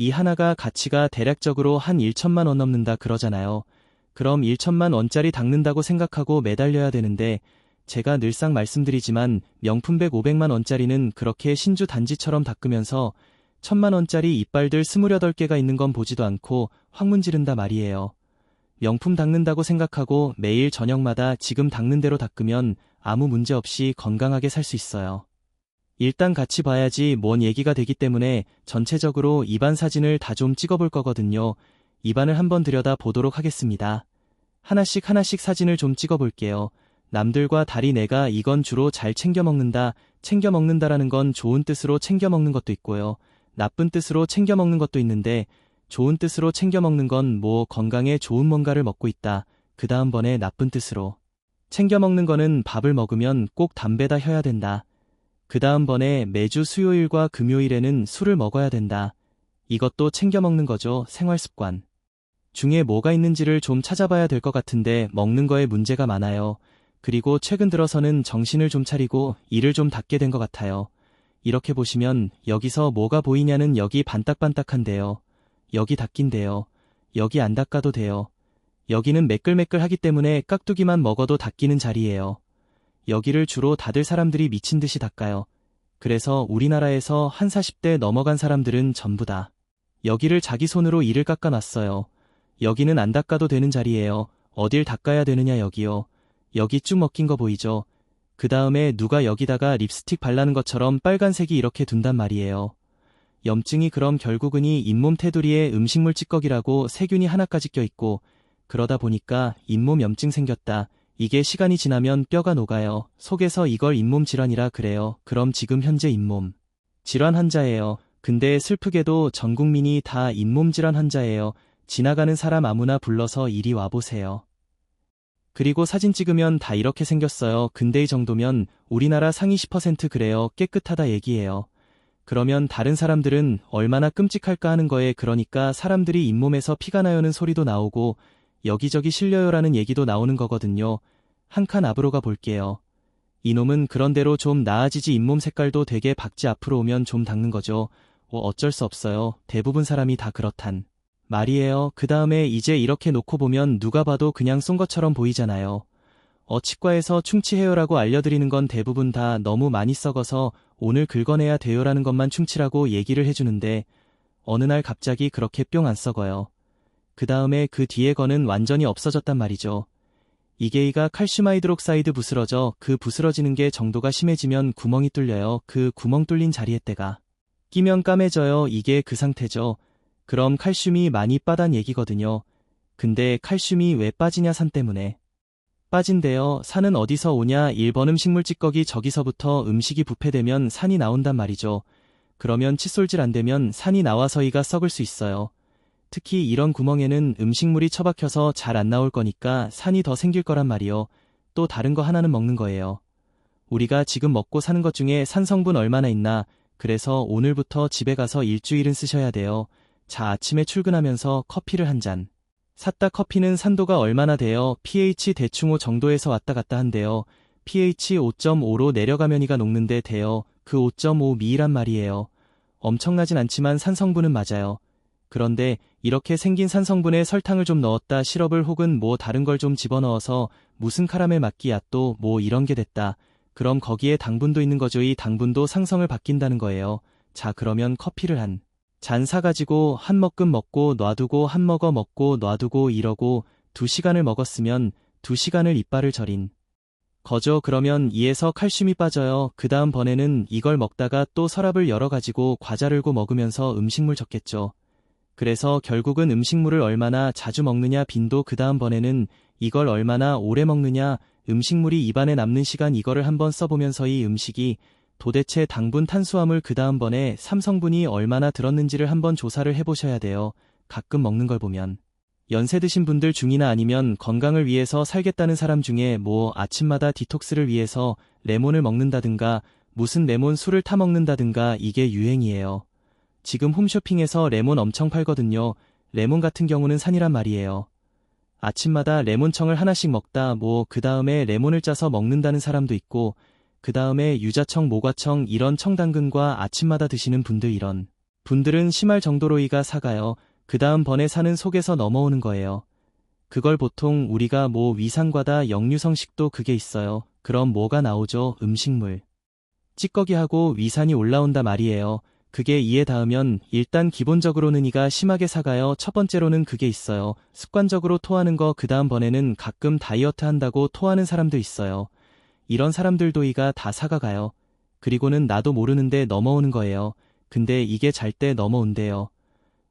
이 하나가 가치가 대략적으로 한 1천만 원 넘는다 그러잖아요. 그럼 1천만 원짜리 닦는다고 생각하고 매달려야 되는데 제가 늘상 말씀드리지만 명품백 500만 원짜리는 그렇게 신주 단지처럼 닦으면서 1000만 원짜리 이빨들 28개가 있는 건 보지도 않고 황문 지른다 말이에요. 명품 닦는다고 생각하고 매일 저녁마다 지금 닦는 대로 닦으면 아무 문제 없이 건강하게 살 수 있어요. 일단 같이 봐야지 뭔 얘기가 되기 때문에 전체적으로 입안 사진을 다 좀 찍어볼 거거든요. 입안을 한번 들여다 보도록 하겠습니다. 하나씩 사진을 좀 찍어볼게요. 남들과 달리 내가 이건 주로 잘 챙겨 먹는다라는 건 좋은 뜻으로 챙겨 먹는 것도 있고요. 나쁜 뜻으로 챙겨 먹는 것도 있는데 좋은 뜻으로 챙겨 먹는 건 뭐 건강에 좋은 뭔가를 먹고 있다. 그 다음번에 나쁜 뜻으로 챙겨 먹는 거는 밥을 먹으면 꼭 담배다 혀야 된다. 그 다음번에 매주 수요일과 금요일에는 술을 먹어야 된다. 이것도 챙겨 먹는 거죠. 생활습관 중에 뭐가 있는지를 좀 찾아봐야 될 것 같은데 먹는 거에 문제가 많아요. 그리고 최근 들어서는 정신을 좀 차리고 일을 좀 닫게 된 것 같아요. 이렇게 보시면 여기서 뭐가 보이냐는 여기 반딱반딱한데요. 여기 닦인대요. 여기 안 닦아도 돼요. 여기는 매끌매끌하기 때문에 깍두기만 먹어도 닦이는 자리예요. 여기를 주로 다들 사람들이 미친 듯이 닦아요. 그래서 우리나라에서 한 40대 넘어간 사람들은 전부 다 여기를 자기 손으로 이를 깎아놨어요. 여기는 안 닦아도 되는 자리예요. 어딜 닦아야 되느냐 여기요. 여기 쭉 먹힌 거 보이죠? 그 다음에 누가 여기다가 립스틱 바르는 것처럼 빨간색이 이렇게 둔단 말이에요. 염증이 그럼 결국은 이 잇몸 테두리에 음식물 찌꺼기라고 세균이 하나까지 껴있고 그러다 보니까 잇몸 염증 생겼다. 이게 시간이 지나면 뼈가 녹아요. 속에서 이걸 잇몸 질환이라 그래요. 그럼 지금 현재 잇몸 질환 환자예요. 근데 슬프게도 전 국민이 다 잇몸 질환 환자예요. 지나가는 사람 아무나 불러서 이리 와보세요. 그리고 사진 찍으면 다 이렇게 생겼어요. 근데 이 정도면 우리나라 상위 10% 그래요. 깨끗하다 얘기예요. 그러면 다른 사람들은 얼마나 끔찍할까 하는 거에 그러니까 사람들이 잇몸에서 피가 나요는 소리도 나오고 여기저기 실려요라는 얘기도 나오는 거거든요. 한 칸 앞으로 가 볼게요. 이놈은 그런대로 좀 나아지지 잇몸 색깔도 되게 박지 앞으로 오면 좀 닦는 거죠. 어쩔 수 없어요. 대부분 사람이 다 그렇단 말이에요. 그 다음에 이제 이렇게 놓고 보면 누가 봐도 그냥 쏜 것처럼 보이잖아요. 치과에서 충치해요라고 알려드리는 건 대부분 다 너무 많이 썩어서 오늘 긁어내야 돼요라는 것만 충치라고 얘기를 해주는데 어느 날 갑자기 그렇게 뿅 안 썩어요. 그 다음에 그 뒤에 거는 완전히 없어졌단 말이죠. 이게 이가 칼슘 하이드록사이드 부스러져 그 부스러지는 게 정도가 심해지면 구멍이 뚫려요. 그 구멍 뚫린 자리에 때가 끼면 까매져요. 이게 그 상태죠. 그럼 칼슘이 많이 빠단 얘기거든요. 근데 칼슘이 왜 빠지냐 산 때문에 빠진대요. 산은 어디서 오냐 1번 음식물 찌꺼기 저기서부터 음식이 부패되면 산이 나온단 말이죠. 그러면 칫솔질 안 되면 산이 나와서 이가 썩을 수 있어요. 특히 이런 구멍에는 음식물이 처박혀서 잘 안 나올 거니까 산이 더 생길 거란 말이요. 또 다른 거 하나는 먹는 거예요. 우리가 지금 먹고 사는 것 중에 산 성분 얼마나 있나. 그래서 오늘부터 집에 가서 일주일은 쓰셔야 돼요. 자, 아침에 출근하면서 커피를 한 잔 샀다. 커피는 산도가 얼마나 돼요? pH 대충 5 정도에서 왔다 갔다 한대요. pH 5.5로 내려가면 이가 녹는데 돼요. 그 5.5미란 말이에요. 엄청나진 않지만 산 성분은 맞아요. 그런데 이렇게 생긴 산 성분에 설탕을 좀 넣었다, 시럽을 혹은 뭐 다른 걸 좀 집어넣어서 무슨 카라멜 마끼아또 뭐 이런 게 됐다. 그럼 거기에 당분도 있는 거죠. 이 당분도 상성을 바뀐다는 거예요. 자, 그러면 커피를 한 잔 사가지고 한 모금 먹고 놔두고 한 모금 먹고 놔두고 이러고 2시간을 먹었으면 2시간을 이빨을 절인 거죠. 그러면 이에서 칼슘이 빠져요. 그 다음 번에는 이걸 먹다가 또 서랍을 열어가지고 과자 를고 먹으면서 음식물 적겠죠. 그래서 결국은 음식물을 얼마나 자주 먹느냐 빈도, 그 다음 번에는 이걸 얼마나 오래 먹느냐, 음식물이 입안에 남는 시간, 이거를 한번 써보면서 이 음식이 도대체 당분, 탄수화물, 그 다음번에 삼성분이 얼마나 들었는지를 한번 조사를 해보셔야 돼요. 가끔 먹는 걸 보면 연세 드신 분들 중이나 아니면 건강을 위해서 살겠다는 사람 중에 뭐 아침마다 디톡스를 위해서 레몬을 먹는다든가 무슨 레몬 술을 타 먹는다든가 이게 유행이에요. 지금 홈쇼핑에서 레몬 엄청 팔거든요. 레몬 같은 경우는 산이란 말이에요. 아침마다 레몬청을 하나씩 먹다 뭐 그 다음에 레몬을 짜서 먹는다는 사람도 있고 그 다음에 유자청, 모과청 이런 청당근과 아침마다 드시는 분들 이런 분들은 심할 정도로 이가 사가요. 그 다음 번에 사는 속에서 넘어오는 거예요. 그걸 보통 우리가 위상과다 역류성식도 그게 있어요. 그럼 뭐가 나오죠? 음식물. 찌꺼기하고 위산이 올라온다 말이에요. 그게 이에 닿으면 일단 기본적으로는 이가 심하게 사가요. 첫 번째로는 그게 있어요. 습관적으로 토하는 거. 그 다음 번에는 가끔 다이어트 한다고 토하는 사람도 있어요. 이런 사람들도 이가 다 사가가요. 그리고는 나도 모르는데 넘어오는 거예요. 근데 이게 잘 때 넘어온대요.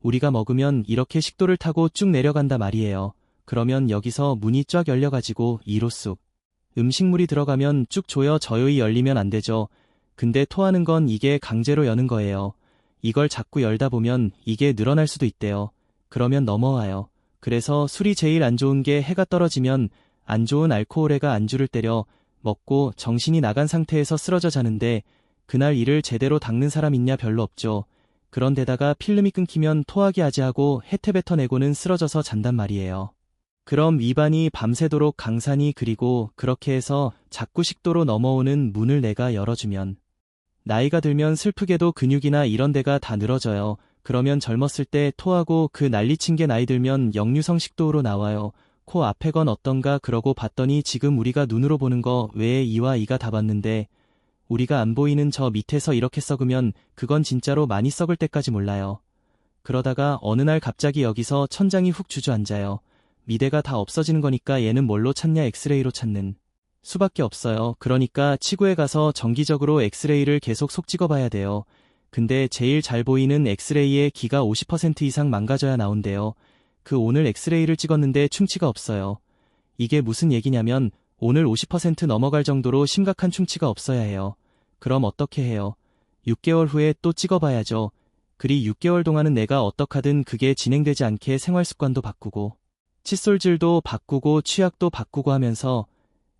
우리가 먹으면 이렇게 식도를 타고 쭉 내려간다 말이에요. 그러면 여기서 문이 쫙 열려가지고 이로 쑥 음식물이 들어가면 쭉 조여 저요히 열리면 안 되죠. 근데 토하는 건 이게 강제로 여는 거예요. 이걸 자꾸 열다 보면 이게 늘어날 수도 있대요. 그러면 넘어와요. 그래서 술이 제일 안 좋은 게 해가 떨어지면 안 좋은 알코올해가 안주를 때려 먹고 정신이 나간 상태에서 쓰러져 자는데 그날 이를 제대로 닦는 사람 있냐? 별로 없죠. 그런데다가 필름이 끊기면 토하게 아지하고 해태 뱉어내고는 쓰러져서 잔단 말이에요. 그럼 입안이 밤새도록 강산이 그리고 그렇게 해서 자꾸 식도로 넘어오는 문을 내가 열어주면 나이가 들면 슬프게도 근육이나 이런 데가 다 늘어져요. 그러면 젊었을 때 토하고 그 난리친 게 나이 들면 역류성 식도로 나와요. 코 앞에 건 어떤가 그러고 봤더니 지금 우리가 눈으로 보는 거 외에 이와 이가 다 봤는데 우리가 안 보이는 저 밑에서 이렇게 썩으면 그건 진짜로 많이 썩을 때까지 몰라요. 그러다가 어느 날 갑자기 여기서 천장이 훅 주저앉아요. 미대가 다 없어지는 거니까 얘는 뭘로 찾냐? 엑스레이로 찾는 수밖에 없어요. 그러니까 치구에 가서 정기적으로 엑스레이를 계속 속 찍어봐야 돼요. 근데 제일 잘 보이는 엑스레이의 기가 50% 이상 망가져야 나온대요. 그 오늘 엑스레이를 찍었는데 충치가 없어요. 이게 무슨 얘기냐면 오늘 50% 넘어갈 정도로 심각한 충치가 없어야 해요. 그럼 어떻게 해요? 6개월 후에 또 찍어봐야죠. 그리 6개월 동안은 내가 어떡하든 그게 진행되지 않게 생활습관도 바꾸고 칫솔질도 바꾸고 취약도 바꾸고 하면서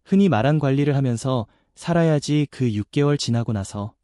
흔히 말한 관리를 하면서 살아야지. 그 6개월 지나고 나서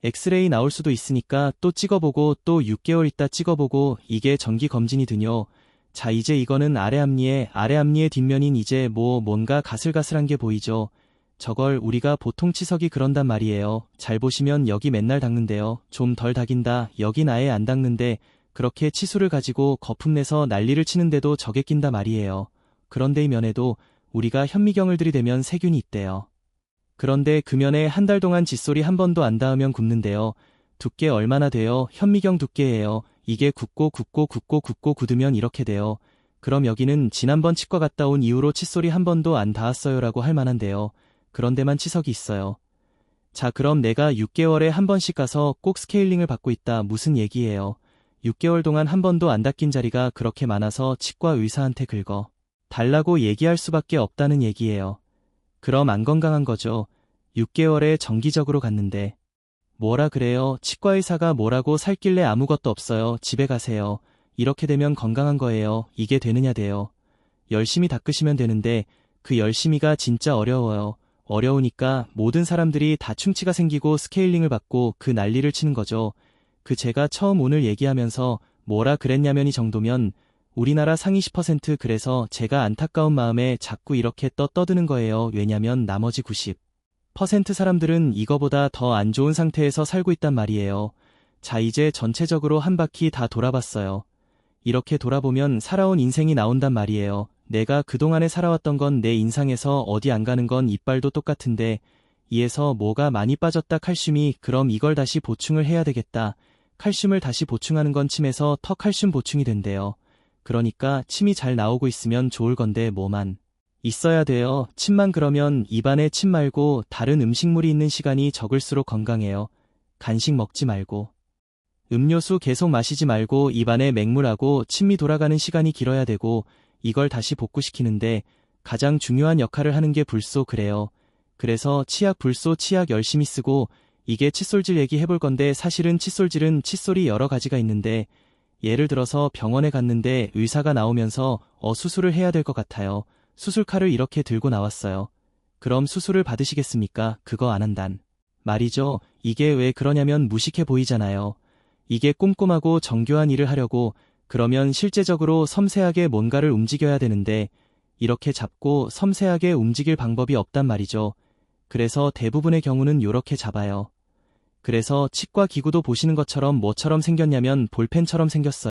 엑스레이 나올 수도 있으니까 또 찍어보고 또 6개월 있다 찍어보고 이게 정기검진이 드뇨. 자, 이제 이거는 아래암니의 뒷면인 이제 뭔가 가슬가슬한 게 보이죠. 저걸 우리가 보통 치석이 그런단 말이에요. 잘 보시면 여기 맨날 닦는데요. 좀 덜 닦인다. 여긴 아예 안 닦는데 그렇게 치수를 가지고 거품 내서 난리를 치는데도 저게 낀다 말이에요. 그런데 이 면에도 우리가 현미경을 들이대면 세균이 있대요. 그런데 그 면에 한 달 동안 칫솔이 한 번도 안 닿으면 굽는데요. 두께 얼마나 돼요? 현미경 두께예요. 이게 굳고 굳으면 이렇게 돼요. 그럼 여기는 지난번 치과 갔다 온 이후로 칫솔이 한 번도 안 닿았어요라고 할 만한데요. 그런데만 치석이 있어요. 자, 그럼 내가 6개월에 한 번씩 가서 꼭 스케일링을 받고 있다. 무슨 얘기예요? 6개월 동안 한 번도 안 닦인 자리가 그렇게 많아서 치과 의사한테 긁어 달라고 얘기할 수밖에 없다는 얘기예요. 그럼 안 건강한 거죠. 6개월에 정기적으로 갔는데. 뭐라 그래요? 치과 의사가 뭐라고 살길래 아무것도 없어요. 집에 가세요. 이렇게 되면 건강한 거예요. 이게 되느냐 돼요. 열심히 닦으시면 되는데 그 열심히가 진짜 어려워요. 어려우니까 모든 사람들이 다 충치가 생기고 스케일링을 받고 그 난리를 치는 거죠. 제가 처음 오늘 얘기하면서 뭐라 그랬냐면 이 정도면 우리나라 상위 10% 그래서 제가 안타까운 마음에 자꾸 이렇게 떠드는 거예요. 왜냐면 나머지 90% 사람들은 이거보다 더 안 좋은 상태에서 살고 있단 말이에요. 자, 이제 전체적으로 한 바퀴 다 돌아봤어요. 이렇게 돌아보면 살아온 인생이 나온단 말이에요. 내가 그동안에 살아왔던 건 내 인상에서 어디 안 가는 건 이빨도 똑같은데 이에서 뭐가 많이 빠졌다 칼슘이. 그럼 이걸 다시 보충을 해야 되겠다. 칼슘을 다시 보충하는 건 침에서 턱 칼슘 보충이 된대요. 그러니까 침이 잘 나오고 있으면 좋을 건데 뭐만 있어야 돼요. 침만. 그러면 입안에 침 말고 다른 음식물이 있는 시간이 적을수록 건강해요. 간식 먹지 말고 음료수 계속 마시지 말고 입안에 맹물하고 침이 돌아가는 시간이 길어야 되고 이걸 다시 복구시키는데 가장 중요한 역할을 하는 게 불소. 그래요. 그래서 치약 불소 치약 열심히 쓰고 이게 칫솔질 얘기해볼 건데 사실은 칫솔질은 칫솔이 여러 가지가 있는데 예를 들어서 병원에 갔는데 의사가 나오면서 수술을 해야 될 것 같아요. 수술칼을 이렇게 들고 나왔어요. 그럼 수술을 받으시겠습니까? 그거 안 한단 말이죠. 이게 왜 그러냐면 무식해 보이잖아요. 이게 꼼꼼하고 정교한 일을 하려고 그러면 실제적으로 섬세하게 뭔가를 움직여야 되는데 이렇게 잡고 섬세하게 움직일 방법이 없단 말이죠. 그래서 대부분의 경우는 요렇게 잡아요. 그래서 치과 기구도 보시는 것처럼 뭐처럼 생겼냐면 볼펜처럼 생겼어요.